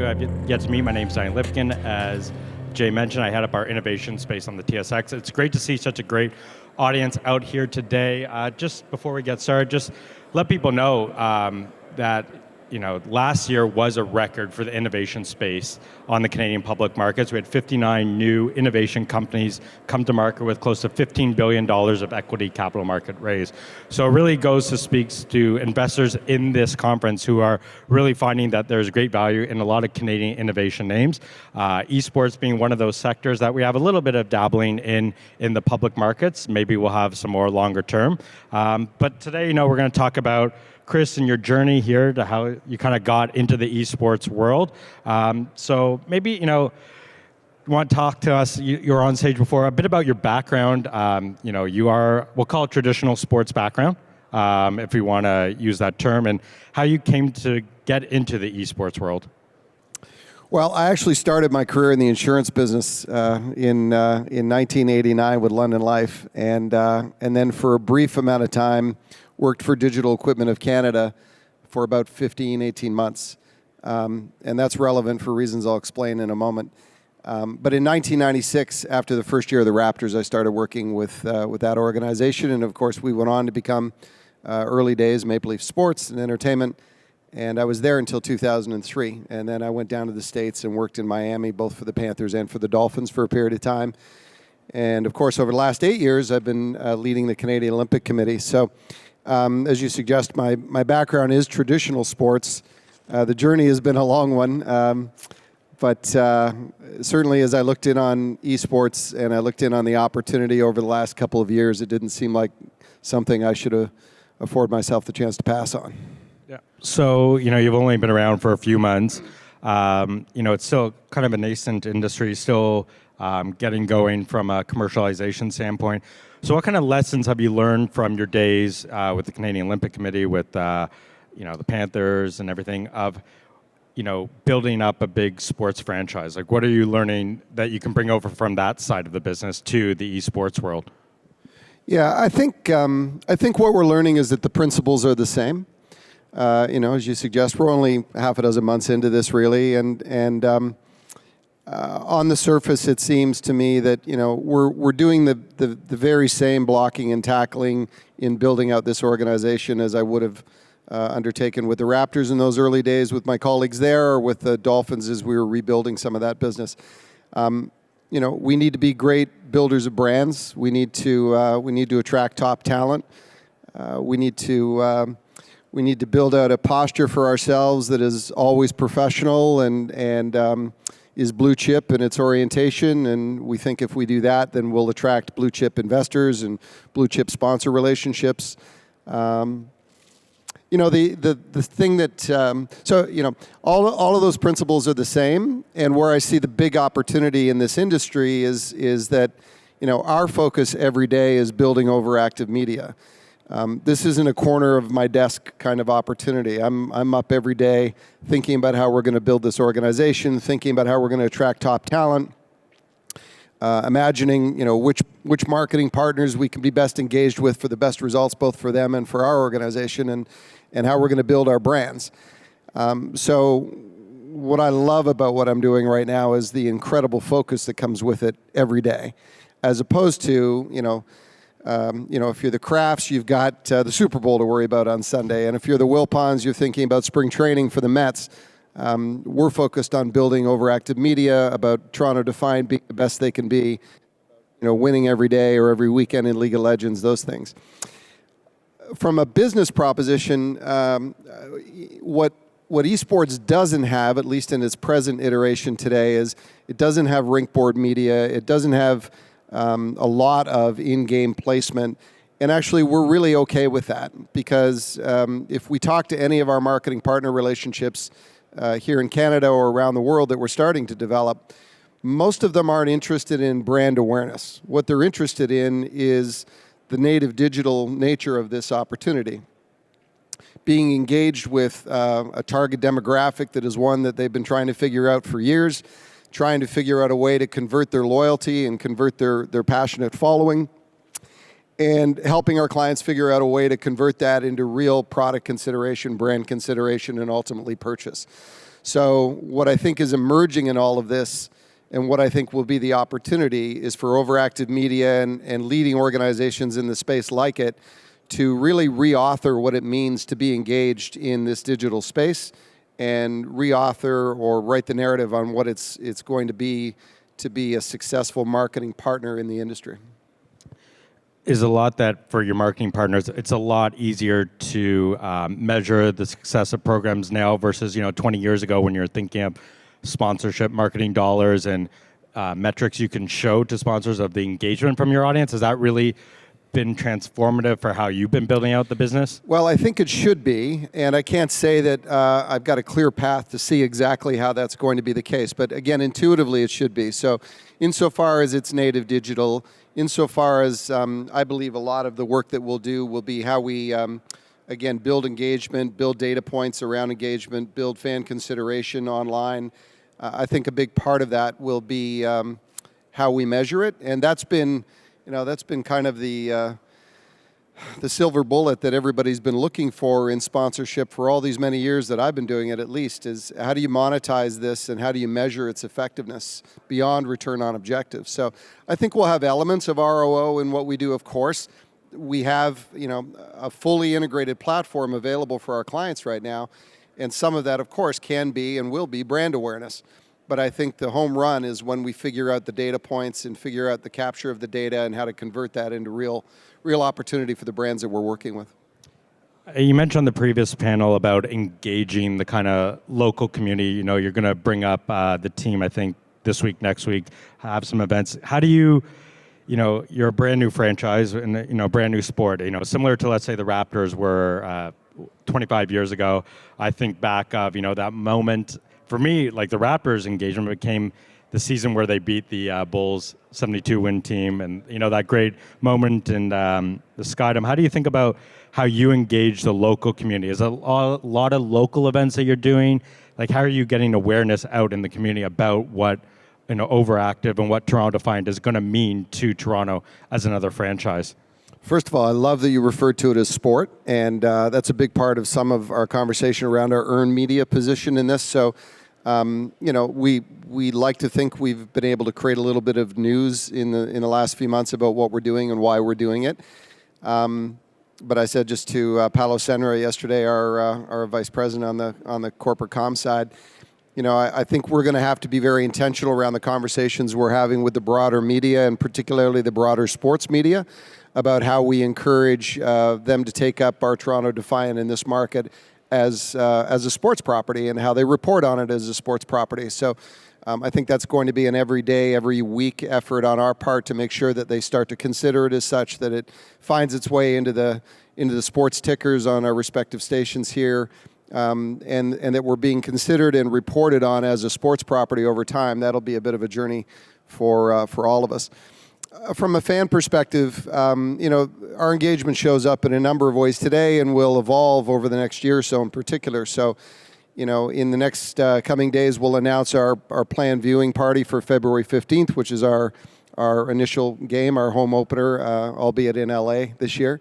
have yet to meet, my name's Dani Lipkin. As Jay mentioned, I head up our innovation space on the TSX. It's great to see such a great audience out here today. Just before we get started, just let people know that last year was a record for the innovation space on the Canadian public markets. We had 59 new innovation companies come to market with close to $15 billion of equity capital market raised. So it really speaks to investors in this conference who are really finding that there's great value in a lot of Canadian innovation names. Esports being one of those sectors that we have a little bit of dabbling in the public markets. Maybe we'll have some more longer term. But today, we're going to talk about Chris and your journey here to how you kind of got into the esports world. So maybe, you want to talk to us, you were on stage before, a bit about your background. You are, we'll call it traditional sports background, if we want to use that term, and how you came to get into the esports world. Well, I actually started my career in the insurance business in 1989 with London Life, and then for a brief amount of time, worked for Digital Equipment of Canada for about 15, 18 months. And that's relevant for reasons I'll explain in a moment. But in 1996, after the first year of the Raptors, I started working with that organization. And of course, we went on to become early days Maple Leaf Sports and Entertainment. And I was there until 2003. And then I went down to the States and worked in Miami, both for the Panthers and for the Dolphins for a period of time. And of course, over the last 8 years, I've been leading the Canadian Olympic Committee. So as you suggest, my background is traditional sports. The journey has been a long one, but certainly as I looked in on esports and I looked in on the opportunity over the last couple of years, it didn't seem like something I should afford myself the chance to pass on. Yeah. So, you've only been around for a few months. It's still kind of a nascent industry, still getting going from a commercialization standpoint. So what kind of lessons have you learned from your days with the Canadian Olympic Committee, with the Panthers and everything, of building up a big sports franchise? Like, what are you learning that you can bring over from that side of the business to the esports world? Yeah, I think what we're learning is that the principles are the same. As you suggest, we're only half a dozen months into this, really, and on the surface, it seems to me that we're doing the very same blocking and tackling in building out this organization as I would have undertaken with the Raptors in those early days with my colleagues there, or with the Dolphins as we were rebuilding some of that business. We need to be great builders of brands. We need to attract top talent. We need to build out a posture for ourselves that is always professional and is blue chip in its orientation, and we think if we do that, then we'll attract blue chip investors and blue chip sponsor relationships. The thing that all of those principles are the same, and where I see the big opportunity in this industry is that our focus every day is building Overactive media. This isn't a corner of my desk kind of opportunity. I'm up every day thinking about how we're going to build this organization, thinking about how we're going to attract top talent, imagining which marketing partners we can be best engaged with for the best results, both for them and for our organization, and how we're going to build our brands. So what I love about what I'm doing right now is the incredible focus that comes with it every day, as opposed to if you're the Crafts, you've got the Super Bowl to worry about on Sunday. And if you're the Wilpons, you're thinking about spring training for the Mets. We're focused on building Overactive media, about Toronto Defiant being the best they can be, winning every day or every weekend in League of Legends, those things. From a business proposition, what esports doesn't have, at least in its present iteration today, is it doesn't have rink board media. It doesn't have a lot of in-game placement, and actually we're really okay with that, because if we talk to any of our marketing partner relationships here in Canada or around the world that we're starting to develop, most of them aren't interested in brand awareness. What they're interested in is the native digital nature of this opportunity. Being engaged with a target demographic that is one that they've been trying to figure out for years, trying to figure out a way to convert their loyalty and convert their passionate following, and helping our clients figure out a way to convert that into real product consideration, brand consideration, and ultimately purchase. So what I think is emerging in all of this, and what I think will be the opportunity, is for Overactive Media and leading organizations in the space like it to really reauthor what it means to be engaged in this digital space, and reauthor or write the narrative on what it's going to be a successful marketing partner in the industry. Is a lot that for your marketing partners, it's a lot easier to measure the success of programs now versus 20 years ago when you're thinking of sponsorship, marketing dollars, and metrics you can show to sponsors of the engagement from your audience. Has that really been transformative for how you've been building out the business? Well, I think it should be, and I can't say that I've got a clear path to see exactly how that's going to be the case, but again, intuitively it should be. So insofar as it's native digital, insofar as I believe a lot of the work that we'll do will be how we, again, build engagement, build data points around engagement, build fan consideration online. I think a big part of that will be how we measure it, and that's been kind of the silver bullet that everybody's been looking for in sponsorship for all these many years that I've been doing it, at least, is how do you monetize this and how do you measure its effectiveness beyond return on objectives. So I think we'll have elements of ROO in what we do, of course. We have a fully integrated platform available for our clients right now, and some of that, of course, can be and will be brand awareness. But I think the home run is when we figure out the data points and figure out the capture of the data and how to convert that into real opportunity for the brands that we're working with. You mentioned on the previous panel about engaging the kind of local community. You're going to bring up the team, I think, this week, next week, have some events. How do you, you're a brand new franchise and, brand new sport, similar to, let's say, the Raptors were 25 years ago. I think back of, that moment. For me, like the Raptors engagement became the season where they beat the Bulls 72-win team, and that great moment in the Skydome. How do you think about how you engage the local community? Is a lot of local events that you're doing? Like, how are you getting awareness out in the community about what Overactive and what Toronto Defiant is going to mean to Toronto as another franchise? First of all, I love that you referred to it as sport, and that's a big part of some of our conversation around our earned media position in this. So, we like to think we've been able to create a little bit of news in the last few months about what we're doing and why we're doing it. But I said just to Paolo Senra yesterday, our vice president on the corporate comm side, I think we're going to have to be very intentional around the conversations we're having with the broader media, and particularly the broader sports media, about how we encourage them to take up our Toronto Defiant in this market as a sports property, and how they report on it as a sports property. So I think that's going to be an every day, every week effort on our part to make sure that they start to consider it as such, that it finds its way into the sports tickers on our respective stations here, and that we're being considered and reported on as a sports property over time. That'll be a bit of a journey for all of us. From a fan perspective, our engagement shows up in a number of ways today and will evolve over the next year or so in particular. So, in the next coming days, we'll announce our planned viewing party for February 15th, which is our initial game, our home opener, albeit in LA this year.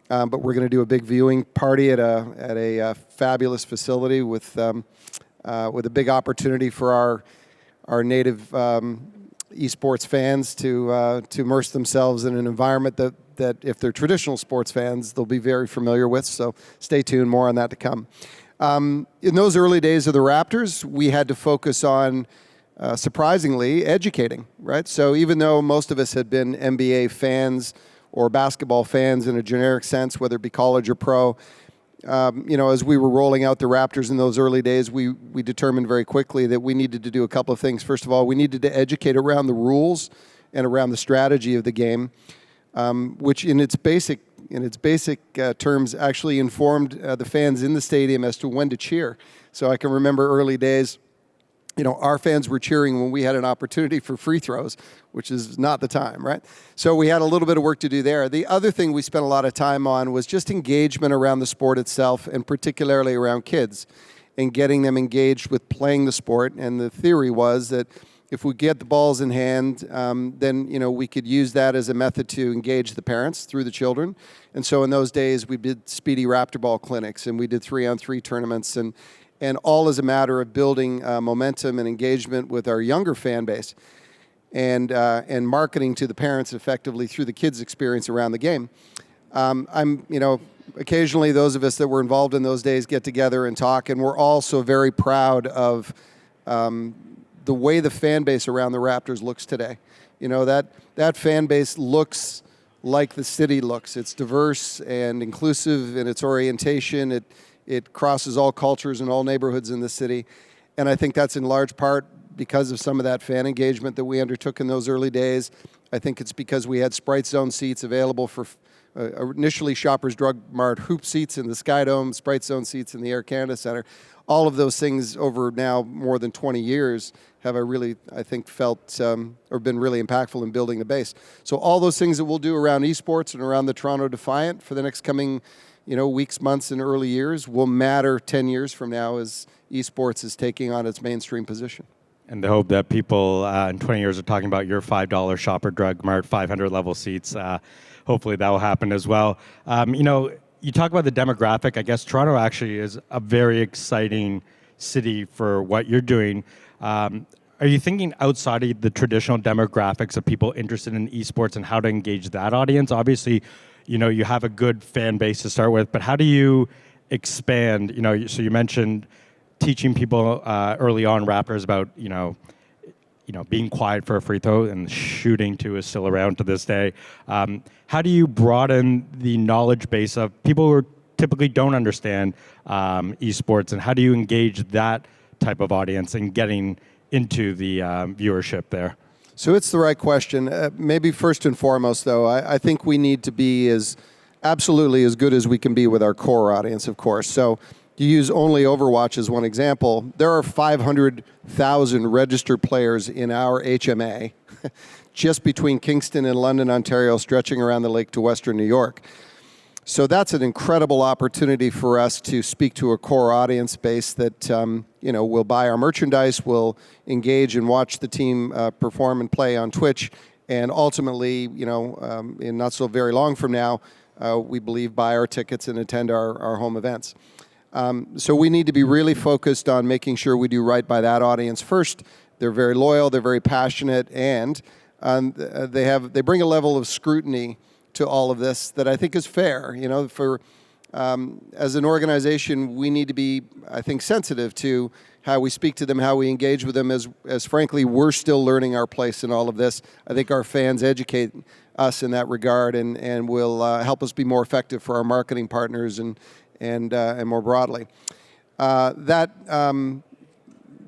But we're going to do a big viewing party at a fabulous facility with a big opportunity for our native eSports fans to immerse themselves in an environment that if they're traditional sports fans, they'll be very familiar with. So stay tuned, more on that to come. In those early days of the Raptors, we had to focus on, surprisingly, educating, right? So even though most of us had been NBA fans or basketball fans in a generic sense, whether it be college or pro, as we were rolling out the Raptors in those early days, we determined very quickly that we needed to do a couple of things. First of all, we needed to educate around the rules and around the strategy of the game, which in its basic terms actually informed the fans in the stadium as to when to cheer. So I can remember early days, our fans were cheering when we had an opportunity for free throws, which is not the time, right? So we had a little bit of work to do there. The other thing we spent a lot of time on was just engagement around the sport itself, and particularly around kids, and getting them engaged with playing the sport. And the theory was that if we get the balls in hand, then we could use that as a method to engage the parents through the children. And so in those days, we did speedy Raptor ball clinics, and we did 3-on-3 tournaments, and and all is a matter of building momentum and engagement with our younger fan base, and marketing to the parents effectively through the kids' experience around the game. Occasionally those of us that were involved in those days get together and talk, and we're also very proud of the way the fan base around the Raptors looks today. That fan base looks like the city looks. It's diverse and inclusive in its orientation. It crosses all cultures and all neighborhoods in the city. And I think that's in large part because of some of that fan engagement that we undertook in those early days. I think it's because we had Sprite Zone seats available for initially Shoppers Drug Mart hoop seats in the Sky Dome, Sprite Zone seats in the Air Canada Centre. All of those things over now more than 20 years have I think felt or been really impactful in building the base. So all those things that we'll do around esports and around the Toronto Defiant for the next coming weeks, months, and early years will matter 10 years from now as esports is taking on its mainstream position. And the hope that people in 20 years are talking about your $5 Shopper Drug Mart 500 level seats. Hopefully that will happen as well. You talk about the demographic. I guess Toronto actually is a very exciting city for what you're doing. Are you thinking outside of the traditional demographics of people interested in esports and how to engage that audience? Obviously, you have a good fan base to start with, but how do you expand? So you mentioned teaching people early on, Raptors, about being quiet for a free throw, and shooting too is still around to this day. How do you broaden the knowledge base of people who typically don't understand esports, and how do you engage that type of audience in getting into the viewership there? So it's the right question. Maybe first and foremost, though, I think we need to be absolutely as good as we can be with our core audience, of course. So you use only Overwatch as one example. There are 500,000 registered players in our HMA just between Kingston and London, Ontario, stretching around the lake to Western New York. So that's an incredible opportunity for us to speak to a core audience base that will buy our merchandise, will engage and watch the team perform and play on Twitch, and ultimately, in not so very long from now, we believe buy our tickets and attend our home events. So we need to be really focused on making sure we do right by that audience first. They're very loyal, they're very passionate, and they bring a level of scrutiny to all of this that I think is fair. As an organization, we need to be, I think, sensitive to how we speak to them, how we engage with them, as frankly, we're still learning our place in all of this. I think our fans educate us in that regard and will help us be more effective for our marketing partners and more broadly.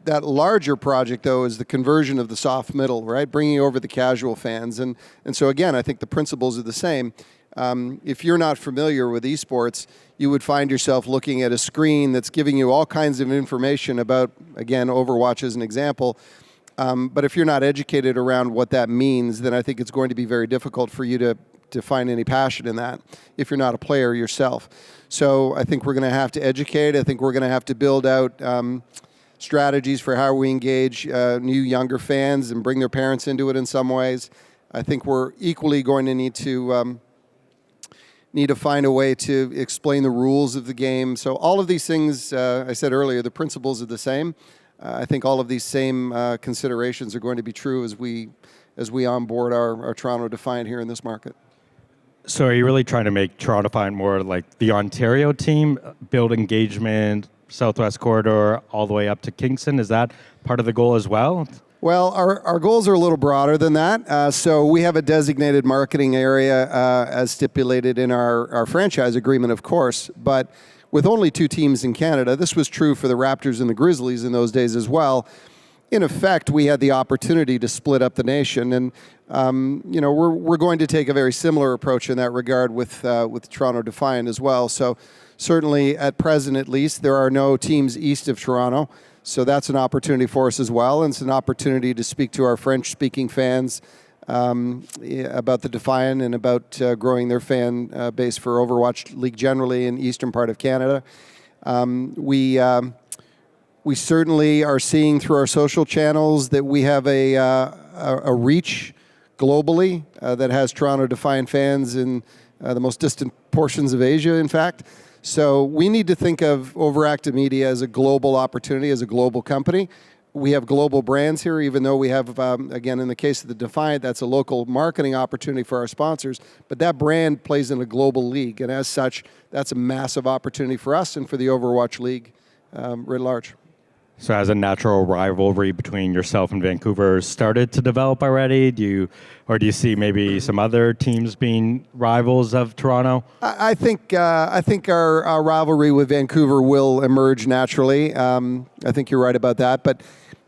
That larger project, though, is the conversion of the soft middle, right? Bringing over the casual fans. And so, again, I think the principles are the same. If you're not familiar with esports, you would find yourself looking at a screen that's giving you all kinds of information about, again, Overwatch as an example. But if you're not educated around what that means, then I think it's going to be very difficult for you to find any passion in that if you're not a player yourself. So I think we're going to have to educate. I think we're going to have to build out strategies for how we engage new, younger fans and bring their parents into it in some ways. I think we're equally going to need to find a way to explain the rules of the game. So all of these things, I said earlier, the principles are the same. I think all of these same considerations are going to be true as we onboard our Toronto Defiant here in this market. So are you really trying to make Toronto Defiant more like the Ontario team, build engagement, Southwest Corridor, all the way up to Kingston? Is that part of the goal as well? Well, our goals are a little broader than that. So we have a designated marketing area as stipulated in our franchise agreement, of course. But with only 2 teams in Canada, this was true for the Raptors and the Grizzlies in those days as well. In effect, we had the opportunity to split up the nation, and we're going to take a very similar approach in that regard with Toronto Defiant as well. So certainly, at present at least, there are no teams east of Toronto. So that's an opportunity for us as well, and it's an opportunity to speak to our French-speaking fans about the Defiant and about growing their fan base for Overwatch League generally in the eastern part of Canada. We certainly are seeing through our social channels that we have a reach globally that has Toronto Defiant fans in the most distant portions of Asia, in fact. So we need to think of Overactive Media as a global opportunity, as a global company. We have global brands here, even though we have, again, in the case of the Defiant, that's a local marketing opportunity for our sponsors, but that brand plays in a global league, and as such, that's a massive opportunity for us and for the Overwatch League writ large. So has a natural rivalry between yourself and Vancouver started to develop already? Do you see maybe some other teams being rivals of Toronto? I think our rivalry with Vancouver will emerge naturally. I think you're right about that. But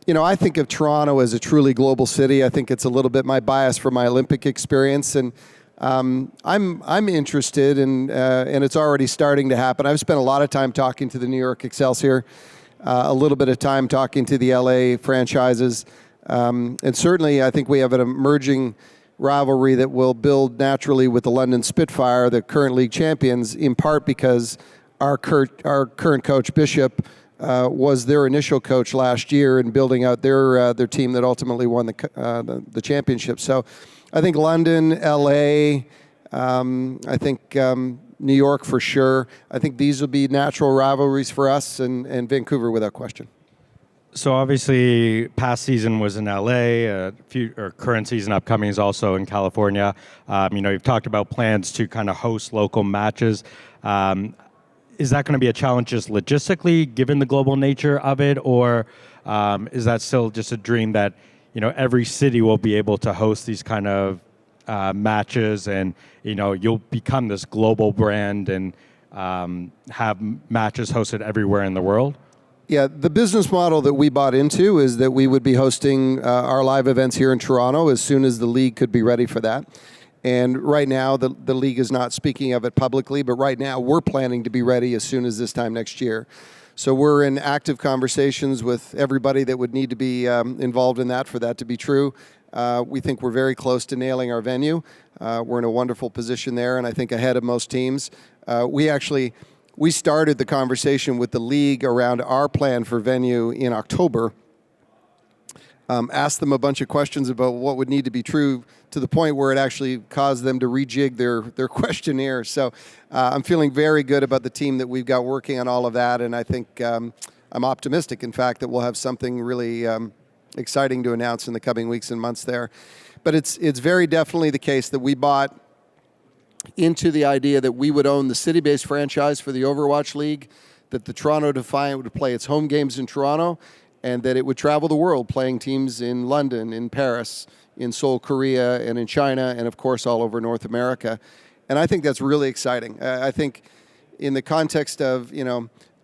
I think of Toronto as a truly global city. I think it's a little bit my bias from my Olympic experience, and I'm interested, and it's already starting to happen. I've spent a lot of time talking to the New York Excelsior. A little bit of time talking to the LA franchises. And certainly I think we have an emerging rivalry that will build naturally with the London Spitfire, the current league champions, in part because our current coach, Bishop, was their initial coach last year in building out their team that ultimately won the championship. So I think London, LA, I think New York for sure. I think these will be natural rivalries for us, and Vancouver without question. So obviously, past season was in LA. Current season upcoming is also in California. You've talked about plans to kind of host local matches. Is that going to be a challenge just logistically, given the global nature of it, or is that still just a dream that every city will be able to host these kind of matches, and you'll become this global brand and have matches hosted everywhere in the world? Yeah, the business model that we bought into is that we would be hosting our live events here in Toronto as soon as the league could be ready for that. And right now, the league is not speaking of it publicly, but right now we're planning to be ready as soon as this time next year. So we're in active conversations with everybody that would need to be involved in that for that to be true. We think we're very close to nailing our venue. We're in a wonderful position there, and I think ahead of most teams. We started the conversation with the league around our plan for venue in October. Asked them a bunch of questions about what would need to be true, to the point where it actually caused them to rejig their questionnaire. So I'm feeling very good about the team that we've got working on all of that, and I think I'm optimistic, in fact, that we'll have something really exciting to announce in the coming weeks and months there. But it's very definitely the case that we bought into the idea that we would own the city-based franchise for the Overwatch League, that the Toronto Defiant would play its home games in Toronto, and that it would travel the world playing teams in London, in Paris, in Seoul, Korea, and in China, and of course all over North America. And I think that's really exciting. I think in the context of,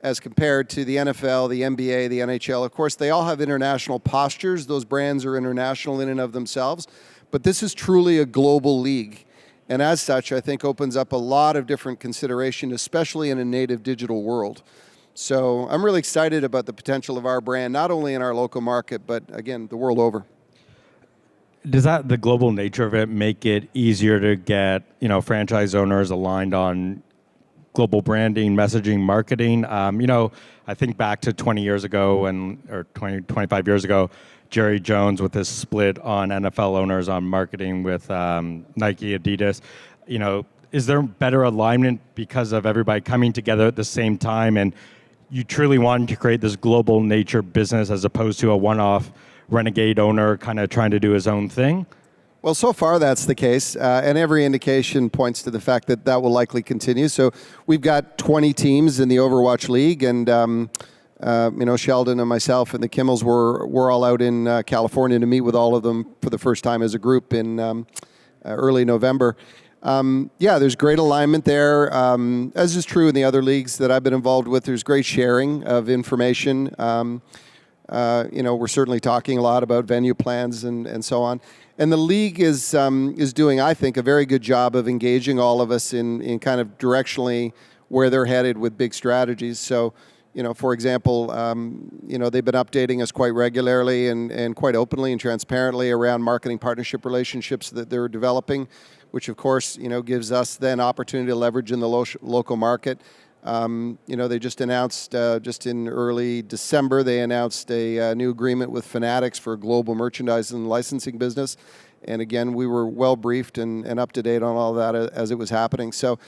as compared to the NFL, the NBA, the NHL, of course, they all have international postures. Those brands are international in and of themselves. But this is truly a global league. And as such, I think opens up a lot of different consideration, especially in a native digital world. So I'm really excited about the potential of our brand, not only in our local market, but again, the world over. Does the global nature of it make it easier to get, franchise owners aligned on global branding, messaging, marketing? I think back to 20 years ago, or 25 years ago, Jerry Jones with his split on NFL owners on marketing with Nike, Adidas. Is there better alignment because of everybody coming together at the same time, and you truly wanted to create this global nature business as opposed to a one-off renegade owner kind of trying to do his own thing? Well, so far that's the case, and every indication points to the fact that that will likely continue. So we've got 20 teams in the Overwatch League, and Sheldon and myself and the Kimmels were all out in California to meet with all of them for the first time as a group in early November. There's great alignment there, as is true in the other leagues that I've been involved with. There's great sharing of information. We're certainly talking a lot about venue plans and so on. And the league is doing, I think, a very good job of engaging all of us in kind of directionally where they're headed with big strategies. So, for example, they've been updating us quite regularly and quite openly and transparently around marketing partnership relationships that they're developing, which of course, gives us then opportunity to leverage in the local market. They just announced, just in early December, they announced a new agreement with Fanatics for global merchandise and licensing business. And again, we were well briefed and up to date on all that as it was happening. So,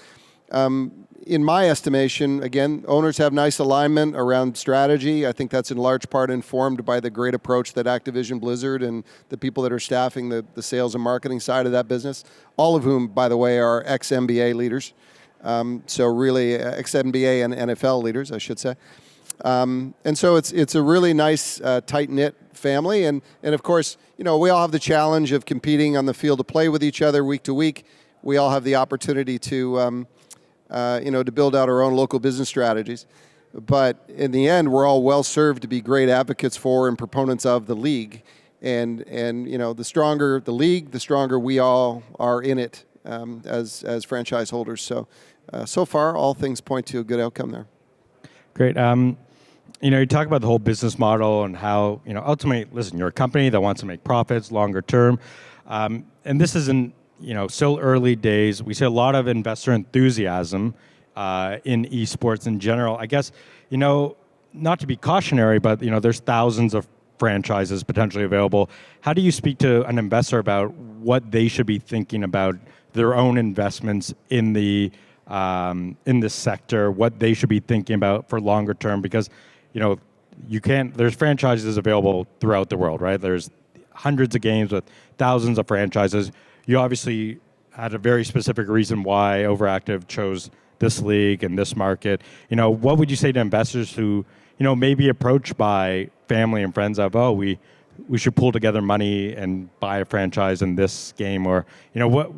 in my estimation, again, owners have nice alignment around strategy. I think that's in large part informed by the great approach that Activision Blizzard and the people that are staffing the sales and marketing side of that business, all of whom, by the way, are ex-NBA leaders. So really, ex-NBA and NFL leaders, I should say. And so it's a really nice, tight-knit family. And of course, we all have the challenge of competing on the field of play with each other week to week. We all have the opportunity to to build out our own local business strategies. But in the end, we're all well served to be great advocates for and proponents of the league. And the stronger the league, the stronger we all are in it as franchise holders. So far, all things point to a good outcome there. Great. You talk about the whole business model and how, ultimately, listen, you're a company that wants to make profits longer term. And this isn't, still early days. We see a lot of investor enthusiasm in esports in general. I guess, not to be cautionary, but, there's thousands of franchises potentially available. How do you speak to an investor about what they should be thinking about their own investments in this sector, what they should be thinking about for longer term? Because, there's franchises available throughout the world, right? There's hundreds of games with thousands of franchises. You obviously had a very specific reason why Overactive chose this league and this market. What would you say to investors who, may be approached by family and friends of, we should pull together money and buy a franchise in this game? Or, what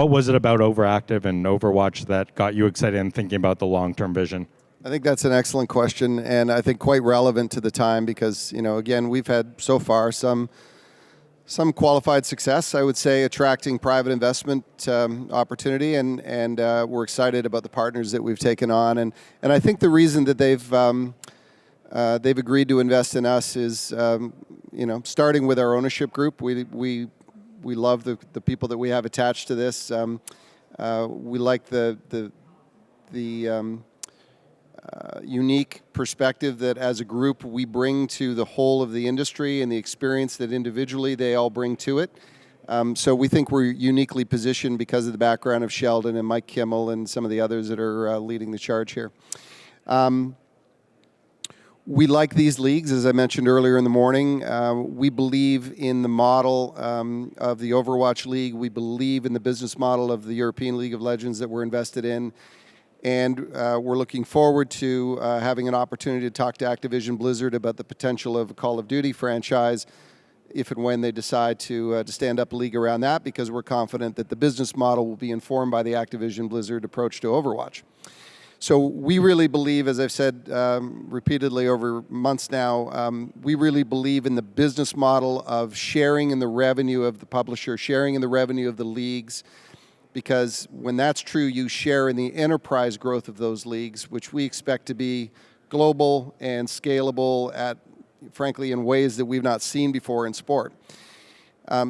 was it about Overactive and Overwatch that got you excited and thinking about the long-term vision? I think that's an excellent question, and I think quite relevant to the time because, again, we've had so far some qualified success, I would say, attracting private investment opportunity, and we're excited about the partners that we've taken on. And I think the reason that they've agreed to invest in us is, starting with our ownership group. We love the people that we have attached to this. We like the unique perspective that as a group we bring to the whole of the industry and the experience that individually they all bring to it. So we think we're uniquely positioned because of the background of Sheldon and Mike Kimmel and some of the others that are leading the charge here. We like these leagues, as I mentioned earlier in the morning. We believe in the model of the Overwatch League. We believe in the business model of the European League of Legends that we're invested in. And we're looking forward to having an opportunity to talk to Activision Blizzard about the potential of a Call of Duty franchise if and when they decide to stand up a league around that, because we're confident that the business model will be informed by the Activision Blizzard approach to Overwatch. So we really believe, as I've said repeatedly over months now, we really believe in the business model of sharing in the revenue of the publisher, sharing in the revenue of the leagues, because when that's true, you share in the enterprise growth of those leagues, which we expect to be global and scalable at, frankly, in ways that we've not seen before in sport.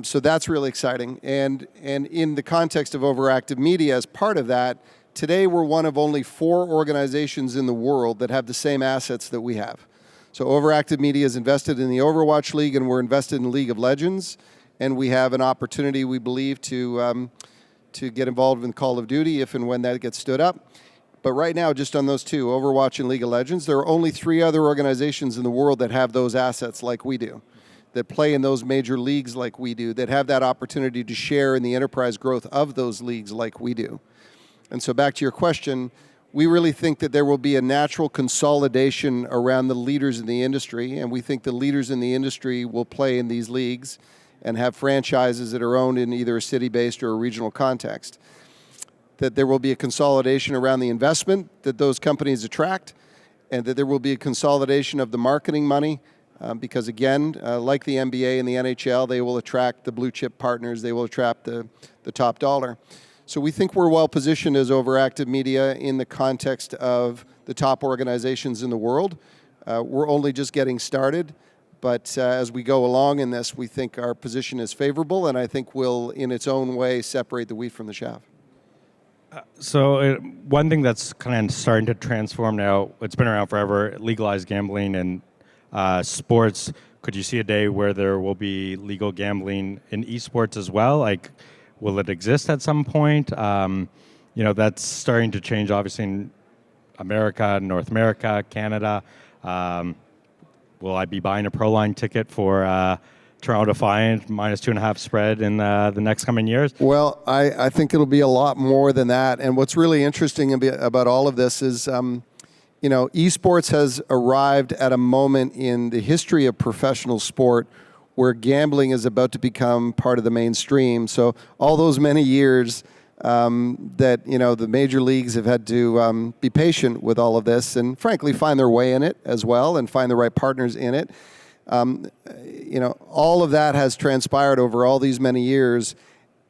So that's really exciting. And in the context of Overactive Media, as part of that, today we're one of only 4 organizations in the world that have the same assets that we have. So Overactive Media is invested in the Overwatch League, and we're invested in League of Legends, and we have an opportunity, we believe, to get involved in Call of Duty if and when that gets stood up. But right now, just on those 2, Overwatch and League of Legends, there are only 3 other organizations in the world that have those assets like we do, that play in those major leagues like we do, that have that opportunity to share in the enterprise growth of those leagues like we do. And so back to your question, we really think that there will be a natural consolidation around the leaders in the industry, and we think the leaders in the industry will play in these leagues and have franchises that are owned in either a city-based or a regional context. That there will be a consolidation around the investment that those companies attract, and that there will be a consolidation of the marketing money, because again, like the NBA and the NHL, they will attract the blue chip partners, they will attract the top dollar. So we think we're well positioned as Overactive Media in the context of the top organizations in the world. We're only just getting started. But as we go along in this, we think our position is favorable, and I think will, in its own way, separate the wheat from the chaff. So one thing that's kind of starting to transform now, it's been around forever, legalized gambling and sports. Could you see a day where there will be legal gambling in esports as well? Like, will it exist at some point? that's starting to change, obviously, in America, North America, Canada. Will I be buying a Proline ticket for Toronto Defiant -2.5 spread in the next coming years? Well, I think it'll be a lot more than that. And what's really interesting about all of this is, esports has arrived at a moment in the history of professional sport where gambling is about to become part of the mainstream. So all those many years that the major leagues have had to be patient with all of this and frankly find their way in it as well and find the right partners in it. All of that has transpired over all these many years,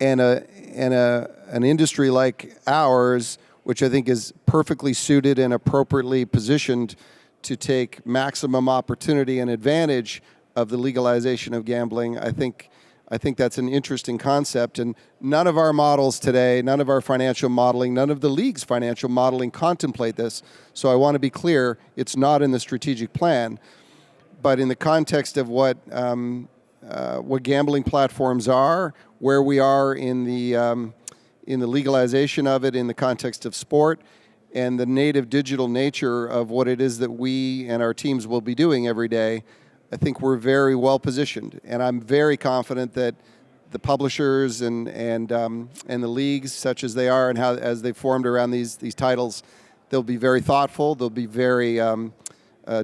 and an industry like ours, which I think is perfectly suited and appropriately positioned to take maximum opportunity and advantage of the legalization of gambling. I think that's an interesting concept, and none of our models today, none of our financial modeling, none of the league's financial modeling contemplate this. So I want to be clear, it's not in the strategic plan. But in the context of what gambling platforms are, where we are in the legalization of it in the context of sport, and the native digital nature of what it is that we and our teams will be doing every day, I think we're very well positioned. And I'm very confident that the publishers and the leagues, such as they are and as they've formed around these titles, they'll be very thoughtful. They'll be very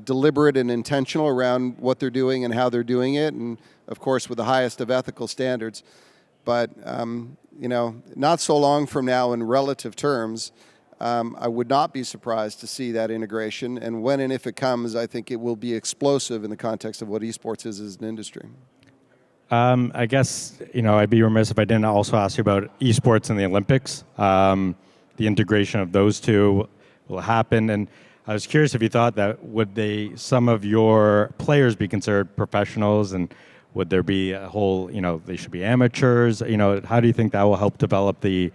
deliberate and intentional around what they're doing and how they're doing it, and of course with the highest of ethical standards. But not so long from now, in relative terms, I would not be surprised to see that integration. And when and if it comes, I think it will be explosive in the context of what esports is as an industry. I guess I'd be remiss if I didn't also ask you about esports and the Olympics. The integration of those two will happen, and I was curious if you thought that some of your players be considered professionals, and would there be a whole, they should be amateurs? How do you think that will help develop the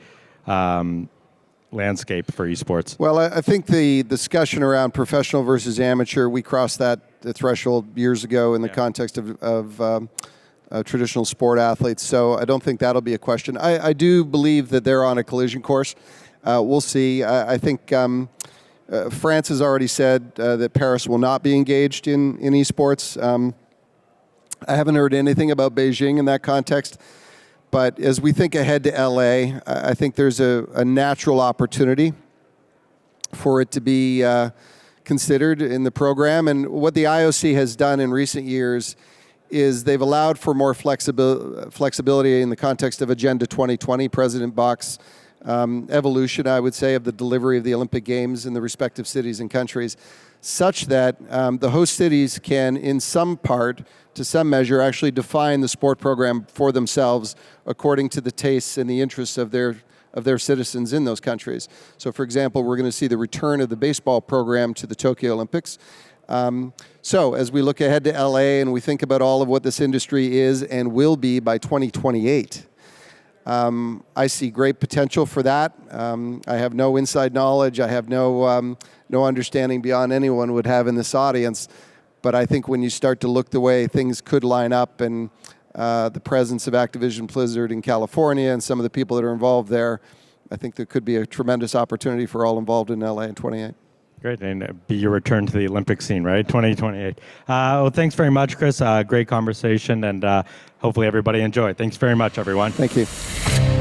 landscape for esports? Well, I think the discussion around professional versus amateur, we crossed the threshold years ago in the context of traditional sport athletes. So I don't think that'll be a question. I do believe that they're on a collision course. We'll see. I think France has already said that Paris will not be engaged in esports. I haven't heard anything about Beijing in that context. But as we think ahead to LA, I think there's a natural opportunity for it to be considered in the program. And what the IOC has done in recent years is they've allowed for more flexibility in the context of Agenda 2020, President Bach's evolution, I would say, of the delivery of the Olympic Games in the respective cities and countries, such that the host cities can, in some part, to some measure, actually define the sport program for themselves according to the tastes and the interests of their citizens in those countries. So, for example, we're going to see the return of the baseball program to the Tokyo Olympics. So, as we look ahead to LA and we think about all of what this industry is and will be by 2028, I see great potential for that. I have no inside knowledge. I have no understanding beyond anyone would have in this audience. But I think when you start to look the way things could line up, and the presence of Activision Blizzard in California and some of the people that are involved there, I think there could be a tremendous opportunity for all involved in LA in 28. Great, and be your return to the Olympic scene, right? 2028. Well, thanks very much, Chris. Great conversation, and hopefully everybody enjoyed. Thanks very much, everyone. Thank you.